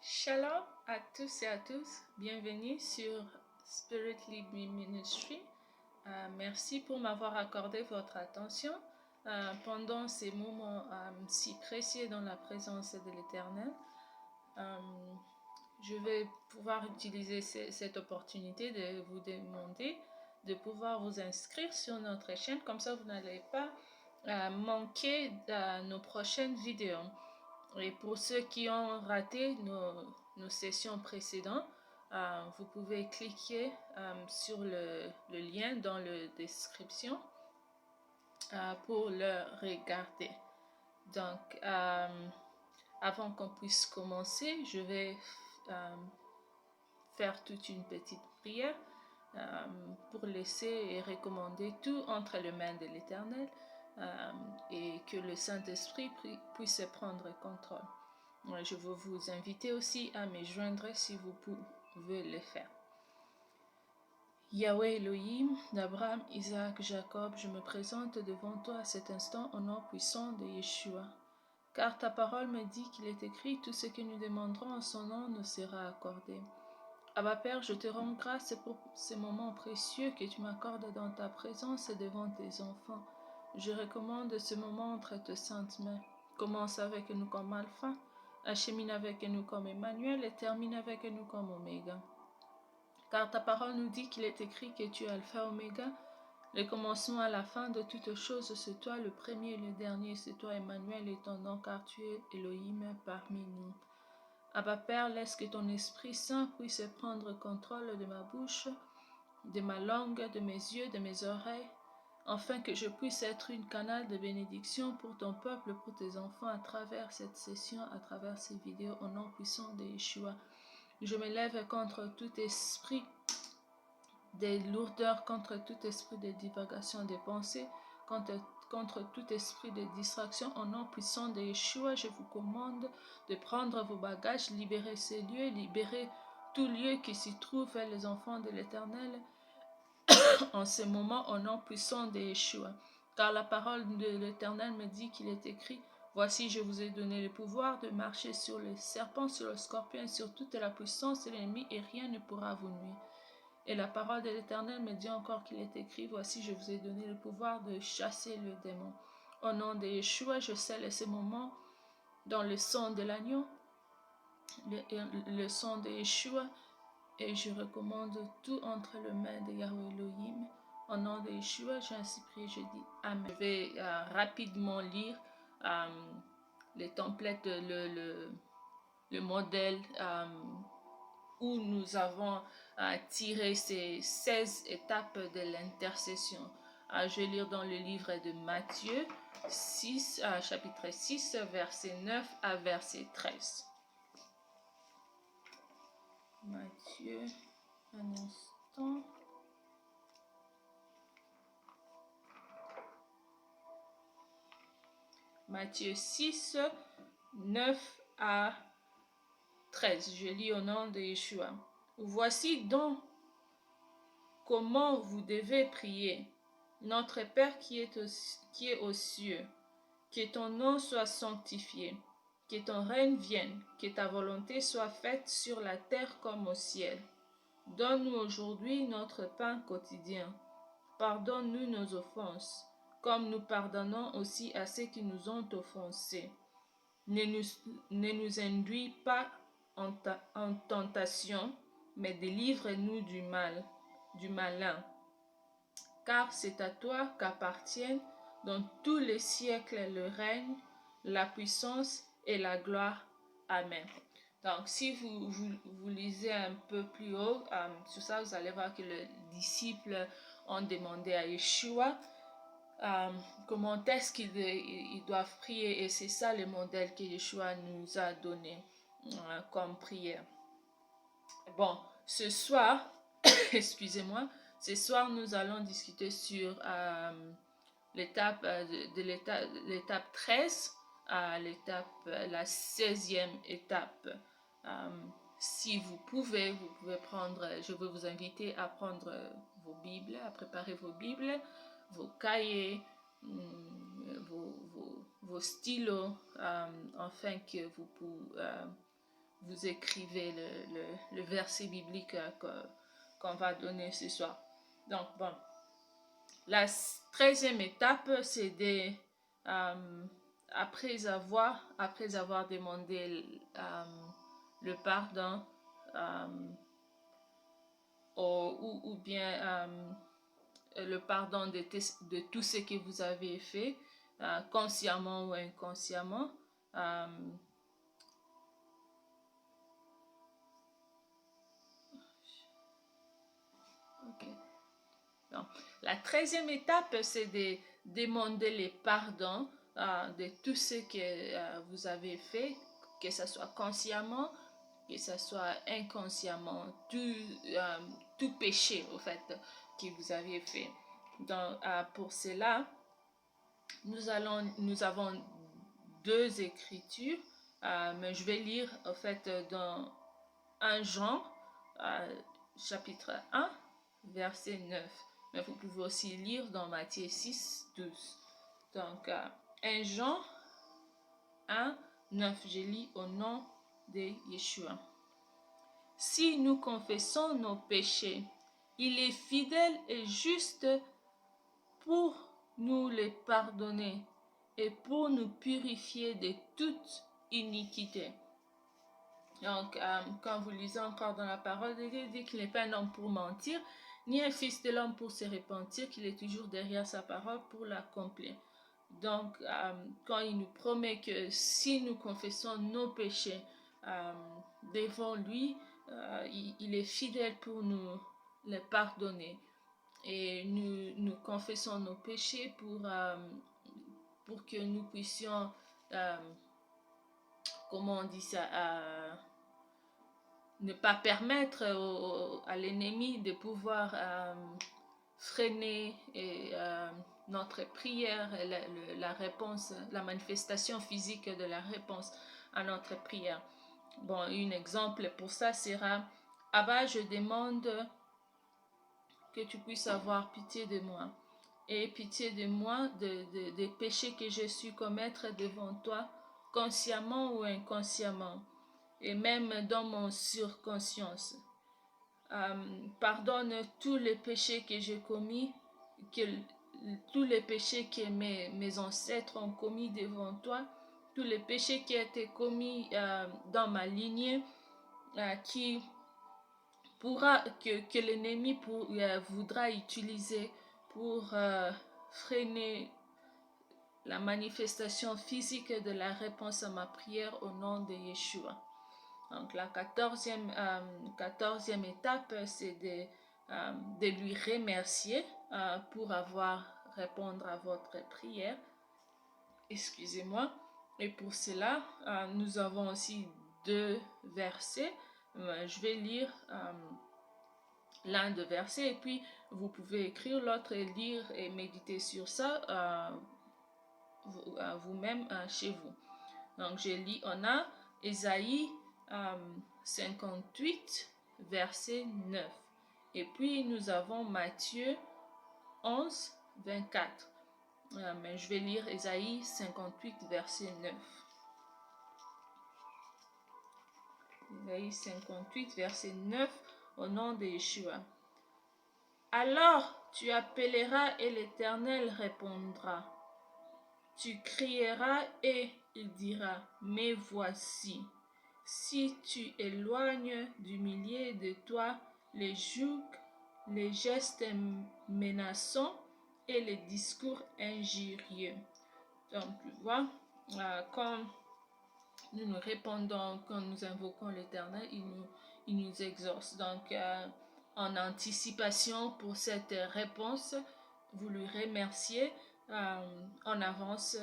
Shalom à tous et à tous, bienvenue sur Spirit Lead Me Ministry. Merci pour m'avoir accordé votre attention pendant ces moments si précieux dans la présence de l'Éternel. Je vais pouvoir utiliser cette opportunité de vous demander de pouvoir vous inscrire sur notre chaîne, comme ça vous n'allez pas manquer nos prochaines vidéos. Et pour ceux qui ont raté nos sessions précédentes, vous pouvez cliquer sur le lien dans la description pour le regarder. Donc, avant qu'on puisse commencer, je vais faire toute une petite prière pour laisser et recommander tout entre les mains de l'Éternel et que le Saint-Esprit puisse prendre contrôle. Je veux vous inviter aussi à me joindre si vous pouvez le faire. Yahweh Elohim, d'Abraham, Isaac, Jacob, je me présente devant toi à cet instant au nom puissant de Yeshua. Car ta parole me dit qu'il est écrit, tout ce que nous demanderons en son nom nous sera accordé. Abba Père, je te rends grâce pour ces moments précieux que tu m'accordes dans ta présence et devant tes enfants. Je recommande ce moment entre tes saintes mains. Commence avec nous comme Alpha, achemine avec nous comme Emmanuel et termine avec nous comme Oméga. Car ta parole nous dit qu'il est écrit que tu es Alpha Oméga, le commencement à la fin de toutes choses, c'est toi le premier et le dernier, c'est toi Emmanuel et ton nom, car tu es Elohim parmi nous. Abba Père, laisse que ton Esprit Saint puisse prendre contrôle de ma bouche, de ma langue, de mes yeux, de mes oreilles, afin que je puisse être une canal de bénédiction pour ton peuple, pour tes enfants, à travers cette session, à travers ces vidéos, au nom puissant de Yeshua. Je me lève contre tout esprit de lourdeur, contre tout esprit de divagation des pensées, contre tout esprit de distraction, au nom puissant de Yeshua, je vous commande de prendre vos bagages, libérer ces lieux, libérer tout lieu qui s'y trouve, les enfants de l'Éternel, en ce moment, au nom puissant de Yeshua. Car la parole de l'Éternel me dit qu'il est écrit, voici, je vous ai donné le pouvoir de marcher sur les serpents, sur le scorpion, sur toute la puissance de l'ennemi, et rien ne pourra vous nuire. Et la parole de l'Éternel me dit encore qu'il est écrit, voici, je vous ai donné le pouvoir de chasser le démon. Au nom de Yeshua, je scelle ce moment dans le sang de l'agneau, le sang de Yeshua, et je recommande tout entre les mains de Yahweh Elohim. Au nom de Yeshua, j'ai ainsi prié, je dis Amen. Je vais rapidement lire les templates, le modèle où nous avons tiré ces 16 étapes de l'intercession. Je vais lire dans le livre de Matthieu 6, chapitre 6, verset 9 à verset 13. Matthieu, un instant. Matthieu 6, 9 à 13. Je lis au nom de Yeshua. Voici donc comment vous devez prier. Notre Père qui est aux cieux, que ton nom soit sanctifié, que ton règne vienne, que ta volonté soit faite sur la terre comme au ciel. Donne-nous aujourd'hui notre pain quotidien. Pardonne-nous nos offenses, comme nous pardonnons aussi à ceux qui nous ont offensés. Ne nous induis pas en tentation, mais délivre-nous du malin. Car c'est à toi qu'appartiennent dans tous les siècles le règne, la puissance et la gloire. Amen. Donc, si vous lisez un peu plus haut, sur ça, vous allez voir que les disciples ont demandé à Yeshua comment est-ce qu'ils doivent prier, et c'est ça le modèle que Yeshua nous a donné comme prière. Bon, ce soir, excusez-moi, ce soir nous allons discuter sur l'étape 13 à la 16e étape. Si vous pouvez prendre, je veux vous inviter à prendre vos Bibles, à préparer vos Bibles, vos cahiers, vos stylos, afin que vous vous écrivez le verset biblique qu'on va donner ce soir. Donc, bon. La 13e étape, c'est après avoir demandé le pardon, ou bien le pardon de tout ce que vous avez fait, consciemment ou inconsciemment. Ok. Donc, la 13e étape, c'est de demander le pardon de tout ce que vous avez fait, que ce soit consciemment, que ce soit inconsciemment, tout péché, au fait, que vous avez fait. Donc, pour cela, nous avons deux écritures, mais je vais lire, en fait, dans 1 Jean, chapitre 1, verset 9. Mais vous pouvez aussi lire dans Matthieu 6, 12. Donc, 1 Jean 1, 9, je lis au nom de Yeshua. Si nous confessons nos péchés, il est fidèle et juste pour nous les pardonner et pour nous purifier de toute iniquité. Donc, quand vous lisez encore dans la parole de Dieu, il dit qu'il n'est pas un homme pour mentir, ni un fils de l'homme pour se repentir, qu'il est toujours derrière sa parole pour l'accomplir. Donc, quand il nous promet que si nous confessons nos péchés devant lui, il est fidèle pour nous les pardonner. Et nous confessons nos péchés pour que nous puissions, comment on dit ça, ne pas permettre à l'ennemi de pouvoir freiner notre prière, la réponse, la manifestation physique de la réponse à notre prière. Bon, un exemple pour ça sera: Abba, je demande que tu puisses avoir pitié de moi, et pitié de moi des péchés que j'ai su commettre devant toi, consciemment ou inconsciemment, et même dans mon surconscience. Pardonne tous les péchés que j'ai commis, tous les péchés que mes ancêtres ont commis devant toi, tous les péchés qui ont été commis dans ma lignée, que l'ennemi voudra utiliser pour freiner la manifestation physique de la réponse à ma prière au nom de Yeshua. Donc la 14e étape, c'est de lui remercier pour avoir répondu à votre prière. Excusez-moi. Et pour cela, nous avons aussi deux versets. Je vais lire l'un des versets et puis vous pouvez écrire l'autre et lire et méditer sur ça vous-même chez vous. Donc je lis, on a Ésaïe 58, verset 9. Et puis nous avons Matthieu 11, 24. Mais je vais lire Ésaïe 58, verset 9. Ésaïe 58, verset 9, au nom de Yeshua. Alors tu appelleras et l'Éternel répondra. Tu crieras et il dira, mais voici. Si tu éloignes d'humilier de toi les jougs, les gestes menaçants et les discours injurieux. Donc, tu vois, quand nous nous répondons, quand nous invoquons l'Éternel, il nous exauce. Donc, en anticipation pour cette réponse, vous lui remerciez en avance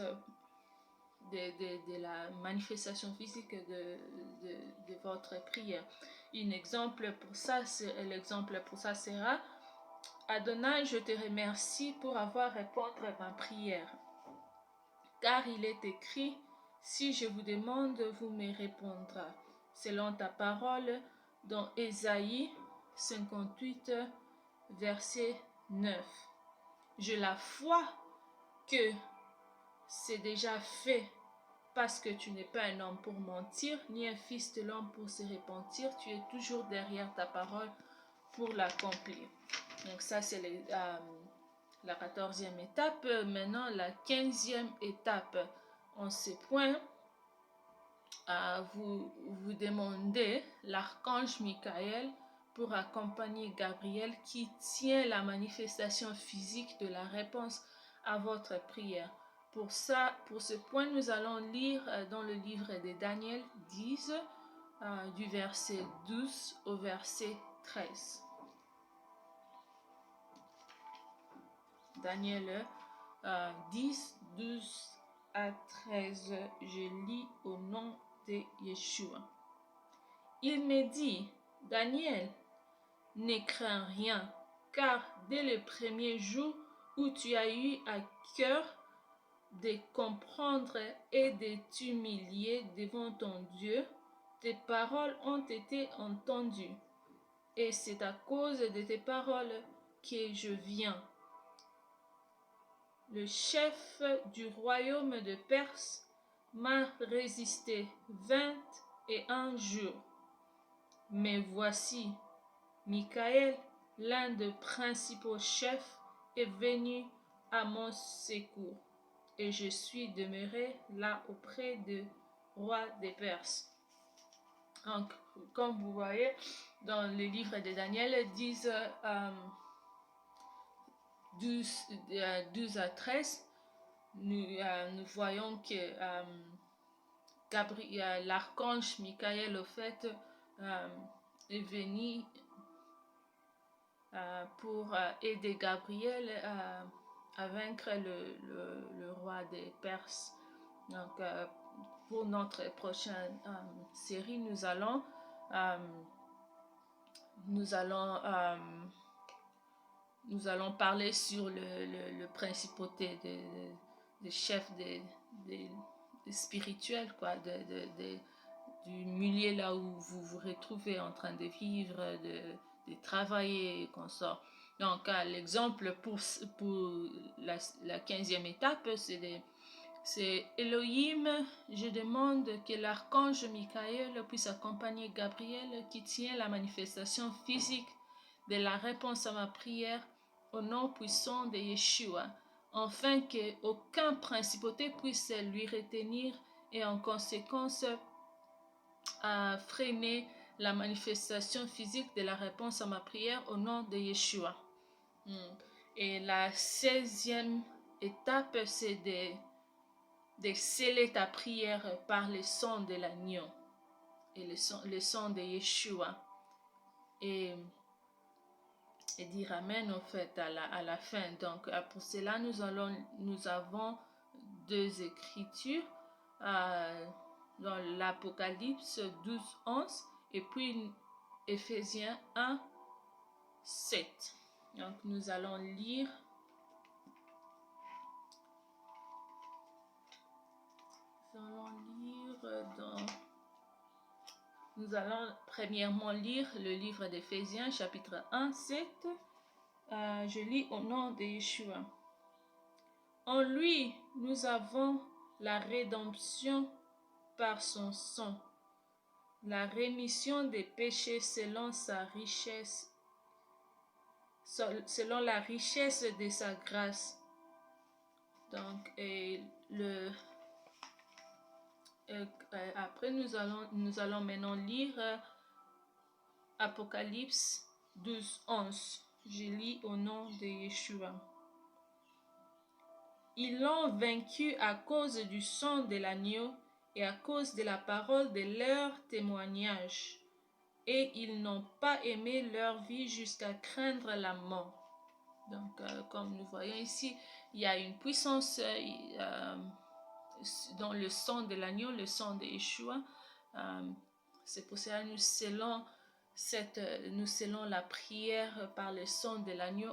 de la manifestation physique de votre prière. L'exemple pour ça sera: Adonai, je te remercie pour avoir répondu à ma prière. Car il est écrit, si je vous demande, vous me répondrez. Selon ta parole, dans Ésaïe 58, verset 9. J'ai la foi que c'est déjà fait parce que tu n'es pas un homme pour mentir, ni un fils de l'homme pour se repentir. Tu es toujours derrière ta parole pour l'accomplir. Donc ça, c'est la 14e étape. Maintenant, la 15e étape. En ce point, vous demandez l'archange Michael pour accompagner Gabriel qui tient la manifestation physique de la réponse à votre prière. Pour ce point, nous allons lire dans le livre de Daniel 10, du verset 12 au verset 13. Daniel 10, 12 à 13, je lis au nom de Yeshua. Il me dit, Daniel, ne crains rien, car dès le premier jour où tu as eu à cœur de comprendre et de t'humilier devant ton Dieu, tes paroles ont été entendues, et c'est à cause de tes paroles que je viens. Le chef du royaume de Perse m'a résisté 21 jours. Mais voici, Michael, l'un des principaux chefs, est venu à mon secours, et je suis demeuré là auprès du roi des Perses. Donc, comme vous voyez, dans le livre de Daniel, 12 à 13, nous voyons que l'archange Michael, au fait, est venu pour aider Gabriel à vaincre le roi des Perses. Donc, pour notre prochaine série, nous allons parler sur le principauté des chefs des spirituels, quoi, du milieu là où vous vous retrouvez en train de vivre, de travailler et qu'on sort. Donc, l'exemple pour la 15e étape, c'est Elohim, je demande que l'archange Michael puisse accompagner Gabriel qui tient la manifestation physique de la réponse à ma prière au nom puissant de Yeshua, afin qu'aucun principauté puisse lui retenir et en conséquence à freiner la manifestation physique de la réponse à ma prière au nom de Yeshua. Et la 16e étape, c'est de sceller ta prière par le sang de l'agneau et le sang de Yeshua. Et dire Amen, en fait, à la fin. Donc, pour cela, nous avons deux écritures dans l'Apocalypse 12, 11 et puis Éphésiens 1, 7. Donc, nous allons lire Nous allons premièrement lire le livre d'Éphésiens, chapitre 1, 7. Je lis au nom de Yeshua. En lui, nous avons la rédemption par son sang, la rémission des péchés selon la richesse de sa grâce. Donc, après, nous allons maintenant lire Apocalypse 12, 11. Je lis au nom de Yeshua. Ils l'ont vaincu à cause du sang de l'agneau et à cause de la parole de leur témoignage. Et ils n'ont pas aimé leur vie jusqu'à craindre la mort. Donc, comme nous voyons ici, il y a une puissance dans le sang de l'agneau, le sang de Yeshua. C'est pour cela que nous scellons la prière par le sang de l'agneau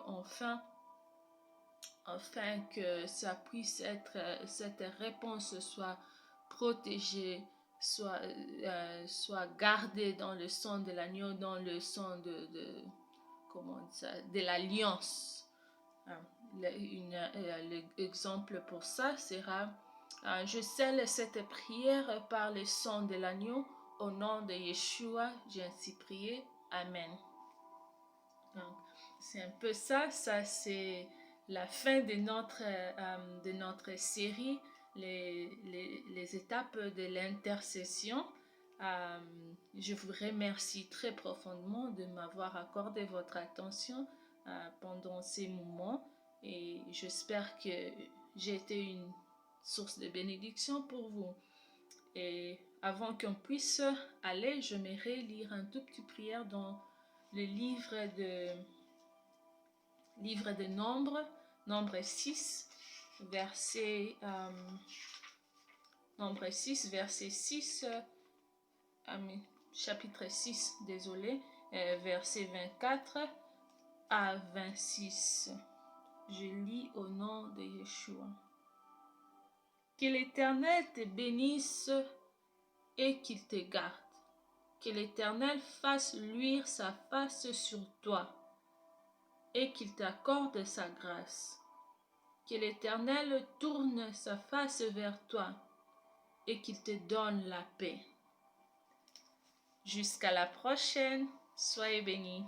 afin que ça puisse être, cette réponse soit protégée, soit gardée dans le sang de l'agneau, dans le sang de l'alliance. L'exemple pour ça sera Je scelle cette prière par le sang de l'agneau. Au nom de Yeshua, j'ai ainsi prié. Amen. Donc, c'est un peu ça. Ça, c'est la fin de notre série, les étapes de l'intercession. Je vous remercie très profondément de m'avoir accordé votre attention pendant ces moments et j'espère que j'ai été une source de bénédiction pour vous. Et avant qu'on puisse aller, j'aimerais lire un tout petit prière dans le livre de Nombre, Nombre 6, verset, Nombre 6, verset 6, chapitre 6, désolé, verset 24 à 26. Je lis au nom de Yeshua. Que l'Éternel te bénisse et qu'il te garde. Que l'Éternel fasse luire sa face sur toi et qu'il t'accorde sa grâce. Que l'Éternel tourne sa face vers toi et qu'il te donne la paix. Jusqu'à la prochaine, soyez bénis.